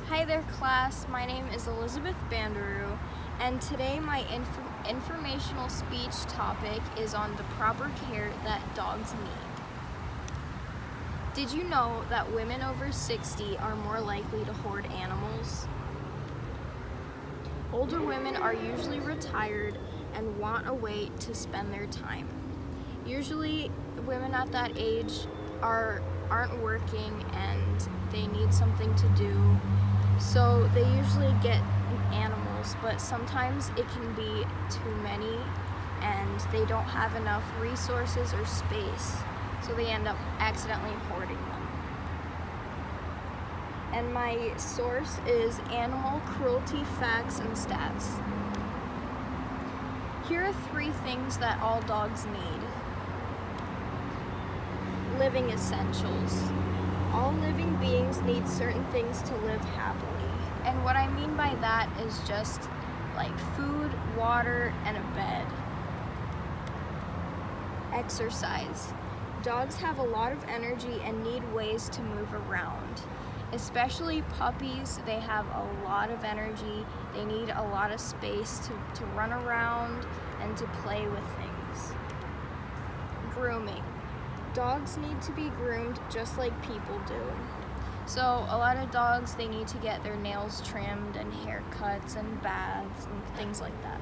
Hi there class, my name is Elizabeth Banderu, and today my informational speech topic is on the proper care that dogs need. Did you know that women over 60 are more likely to hoard animals? Older women are usually retired and want a way to spend their time. Usually women at that age aren't working and they need something to do. So they usually get animals, but sometimes it can be too many and they don't have enough resources or space, so they end up accidentally hoarding them. And my source is Animal Cruelty Facts and Stats. Here are 3 things that all dogs need. Living essentials. All living beings need certain things to live happily. And what I mean by that is just like food, water, and a bed. Exercise. Dogs have a lot of energy and need ways to move around. Especially puppies, they have a lot of energy. They need a lot of space to run around and to play with things. Grooming. Dogs need to be groomed just like people do. So a lot of dogs, they need to get their nails trimmed and haircuts and baths and things like that.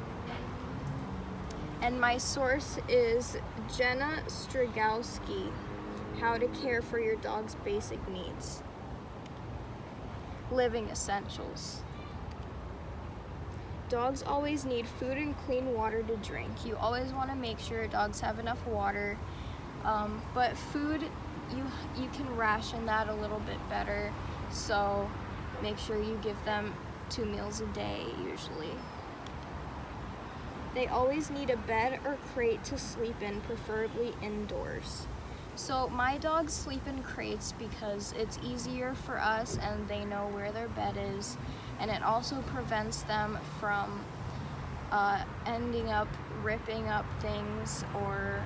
And my source is Jenna Strigowski, How to Care for Your Dog's Basic Needs. Living essentials. Dogs always need food and clean water to drink. You always want to make sure dogs have enough water. But food, you can ration that a little bit better, so make sure you give them 2 meals a day usually. They always need a bed or crate to sleep in, preferably indoors. So my dogs sleep in crates because it's easier for us and they know where their bed is, and it also prevents them from ending up ripping up things or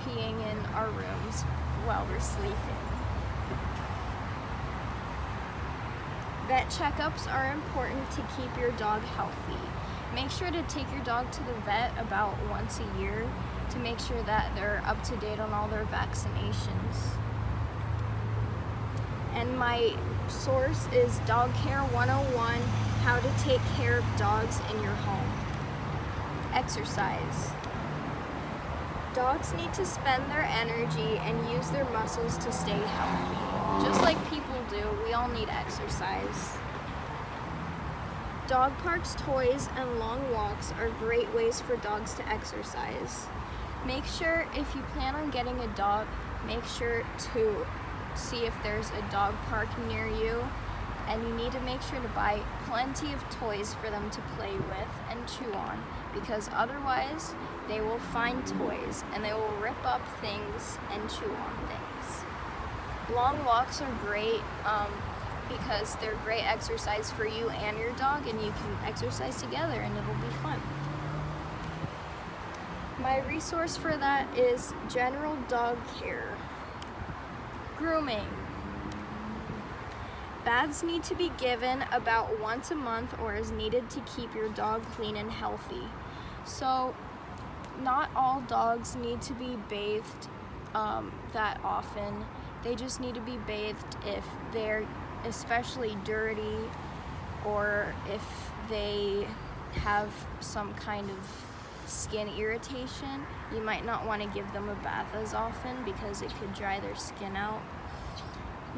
peeing in our rooms while we're sleeping. Vet checkups are important to keep your dog healthy. Make sure to take your dog to the vet about once a year to make sure that they're up to date on all their vaccinations. And my source is Dog Care 101, How to Take Care of Dogs in Your Home. Exercise. Dogs need to spend their energy and use their muscles to stay healthy. Just like people do, we all need exercise. Dog parks, toys, and long walks are great ways for dogs to exercise. Make sure, if you plan on getting a dog, make sure to see if there's a dog park near you, and you need to make sure to buy plenty of toys for them to play with and chew on, because otherwise they will find toys and they will rip up things and chew on things. Long walks are great because they're great exercise for you and your dog, and you can exercise together and it'll be fun. My resource for that is General Dog Care. Grooming. Baths need to be given about once a month or as needed to keep your dog clean and healthy. So not all dogs need to be bathed that often. They just need to be bathed if they're especially dirty or if they have some kind of skin irritation. You might not want to give them a bath as often because it could dry their skin out.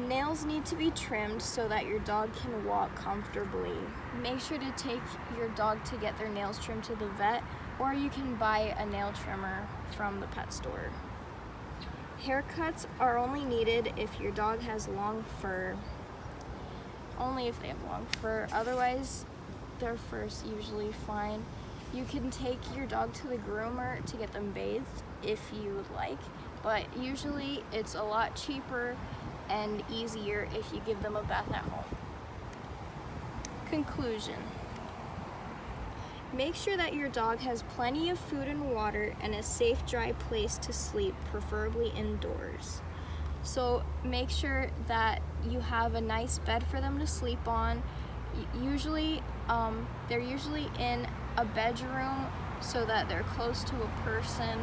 Nails need to be trimmed so that your dog can walk comfortably. Make sure to take your dog to get their nails trimmed to the vet, or you can buy a nail trimmer from the pet store. Haircuts are only needed if your dog has long fur. Only if they have long fur, otherwise their fur's usually fine. You can take your dog to the groomer to get them bathed if you would like, but usually it's a lot cheaper and easier if you give them a bath at home. Conclusion. Make sure that your dog has plenty of food and water and a safe, dry place to sleep, preferably indoors. So make sure that you have a nice bed for them to sleep on. Usually, they're usually in a bedroom so that they're close to a person,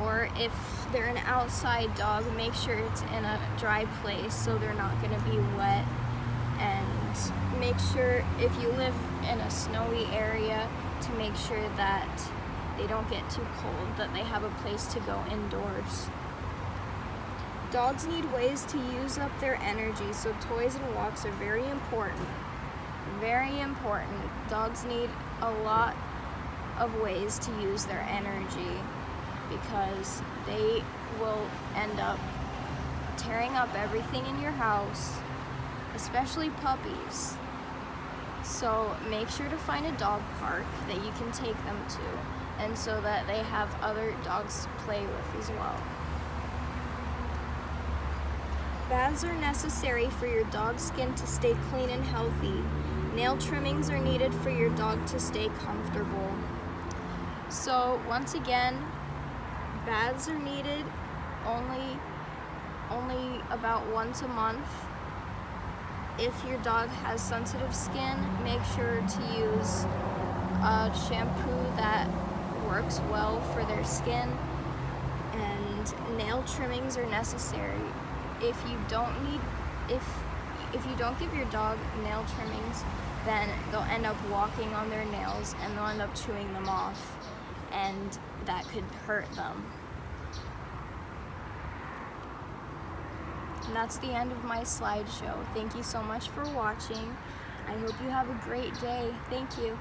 or if they're an outside dog, make sure it's in a dry place so they're not going to be wet. And make sure, if you live in a snowy area, to make sure that they don't get too cold, that they have a place to go indoors. Dogs need ways to use up their energy, so toys and walks are very important. Very important. Dogs need a lot of ways to use their energy because they will end up tearing up everything in your house, especially puppies. So make sure to find a dog park that you can take them to, and so that they have other dogs to play with as well. Baths are necessary for your dog's skin to stay clean and healthy. Nail trimmings are needed for your dog to stay comfortable. So once again, baths are needed only about once a month. If your dog has sensitive skin, make sure to use a shampoo that works well for their skin, and nail trimmings are necessary. If you don't give your dog nail trimmings, then they'll end up walking on their nails and they'll end up chewing them off, and that could hurt them. And that's the end of my slideshow. Thank you so much for watching. I hope you have a great day. Thank you.